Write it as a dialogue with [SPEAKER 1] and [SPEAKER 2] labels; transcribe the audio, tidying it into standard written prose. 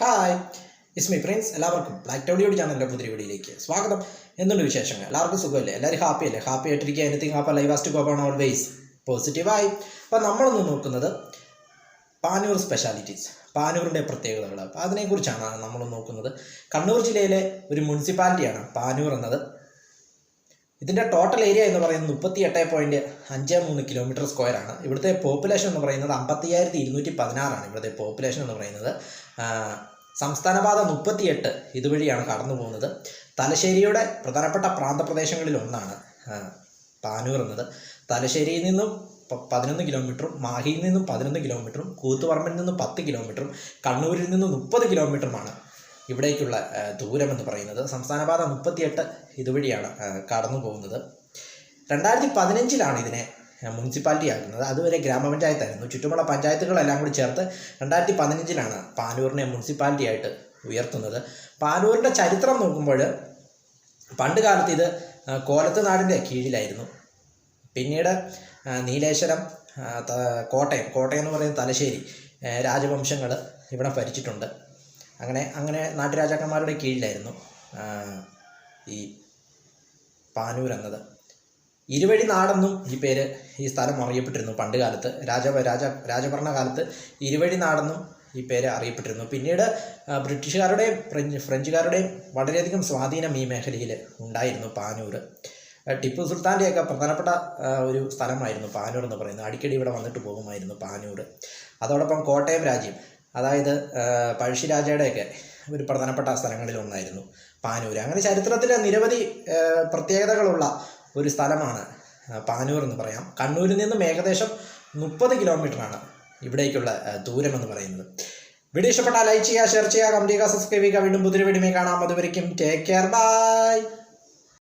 [SPEAKER 1] Hi it's me friends. എല്ലാവർക്കും black ടൗഡിയോട് ചാനലിൻ്റെ പുതിയ വീഡിയോയിലേക്ക് സ്വാഗതം. എന്തുണ്ട് വിശേഷങ്ങൾ? എല്ലാവർക്കും സുഖമല്ലേ? എല്ലാവരും ഹാപ്പി അല്ലേ? ഹാപ്പി ആയിട്ടിരിക്കുക. Anything happy live asked go on always പോസിറ്റീവായി. അപ്പോൾ നമ്മളൊന്ന് നോക്കുന്നത് പാനൂർ സ്പെഷ്യാലിറ്റീസ്, പാനൂരിൻ്റെ പ്രത്യേകതകൾ. അപ്പോൾ അതിനെക്കുറിച്ചാണ് നമ്മൾ നോക്കുന്നത്. കണ്ണൂർ ജില്ലയിലെ ഒരു മുനിസിപ്പാലിറ്റിയാണ് പാനൂർ എന്നത്. ഇതിൻ്റെ ടോട്ടൽ ഏരിയ എന്ന് പറയുന്നത് 38.53 കിലോമീറ്റർ സ്ക്വയറാണ്. ഇവിടുത്തെ പോപ്പുലേഷൻ എന്ന് പറയുന്നത് 55,216 ഇവിടുത്തെ പോപ്പുലേഷൻ എന്ന് പറയുന്നത്. സംസ്ഥാന പാത 38 ഇതുവഴിയാണ് കടന്നു പോകുന്നത്. തലശ്ശേരിയുടെ പ്രധാനപ്പെട്ട പ്രാന്തപ്രദേശങ്ങളിൽ ഒന്നാണ് പാനൂർ എന്നത്. തലശ്ശേരിയിൽ നിന്നും 11 കിലോമീറ്ററും മാഹിയിൽ നിന്നും 11 കിലോമീറ്ററും കൂത്തുപറമ്പിൽ നിന്നും 10 കിലോമീറ്ററും കണ്ണൂരിൽ നിന്നും 30 കിലോമീറ്ററുമാണ് ഇവിടേക്കുള്ള ദൂരം എന്ന് പറയുന്നത്. സംസ്ഥാന പാത 38 ഇതുവഴിയാണ് കടന്നു പോകുന്നത്. 2015 ഇതിനെ മുനിസിപ്പാലിറ്റി ആക്കുന്നത്. അതുവരെ ഗ്രാമപഞ്ചായത്തായിരുന്നു. ചുറ്റുമുള്ള പഞ്ചായത്തുകളെല്ലാം കൂടി ചേർത്ത് 2015 പാനൂരിനെ മുനിസിപ്പാലിറ്റി ആയിട്ട് ഉയർത്തുന്നത്. പാനൂരിൻ്റെ ചരിത്രം നോക്കുമ്പോൾ പണ്ട് കാലത്ത് ഇത് കോലത്ത് നാടിൻ്റെ കീഴിലായിരുന്നു. പിന്നീട് നീലേശ്വരം, കോട്ടയം എന്ന് പറയുന്ന തലശ്ശേരി രാജവംശങ്ങൾ ഇവിടെ ഭരിച്ചിട്ടുണ്ട്. അങ്ങനെ നാട്ടുരാജാക്കന്മാരുടെ കീഴിലായിരുന്നു ഈ പാനൂർ എന്നത്. ഇരുവഴി നാടെന്നും ഈ സ്ഥലം അറിയപ്പെട്ടിരുന്നു. പണ്ട് കാലത്ത് രാജഭരണകാലത്ത് ഇരുവഴി നാടെന്നും ഈ പേര് അറിയപ്പെട്ടിരുന്നു. പിന്നീട് ബ്രിട്ടീഷുകാരുടെയും ഫ്രഞ്ചുകാരുടെയും വളരെയധികം സ്വാധീനം ഈ മേഖലയിൽ ഉണ്ടായിരുന്നു. പാനൂർ ടിപ്പു സുൽത്താൻ്റെയൊക്കെ പ്രധാനപ്പെട്ട ഒരു സ്ഥലമായിരുന്നു പാനൂർ എന്ന് പറയുന്നത്. അടിക്കടി ഇവിടെ വന്നിട്ട് പോകുമായിരുന്നു പാനൂർ. അതോടൊപ്പം കോട്ടയം രാജ്യം, അതായത് പഴശ്ശിരാജയുടെയൊക്കെ ഒരു പ്രധാനപ്പെട്ട സ്ഥലങ്ങളിൽ ഒന്നായിരുന്നു പാനൂർ. അങ്ങനെ ചരിത്രത്തിൽ നിരവധി പ്രത്യേകതകളുള്ള ഒരു സ്ഥലമാണ് പാനൂർ എന്ന് പറയാം. കണ്ണൂരിൽ നിന്നും ഏകദേശം 30 കിലോമീറ്ററാണ് ഇവിടേക്കുള്ള ദൂരം എന്ന് പറയുന്നത്. വീഡിയോ ഇഷ്ടപ്പെട്ടാൽ ലൈക്ക് ചെയ്യുക, ഷെയർ ചെയ്യുക, കമന്റ് ചെയ്യുക, സബ്സ്ക്രൈബ് ചെയ്യുക. വീണ്ടും പുതിയ വീഡിയോ കാണാം. അതുവരെയും ടേക്ക് കെയർ, ബൈ.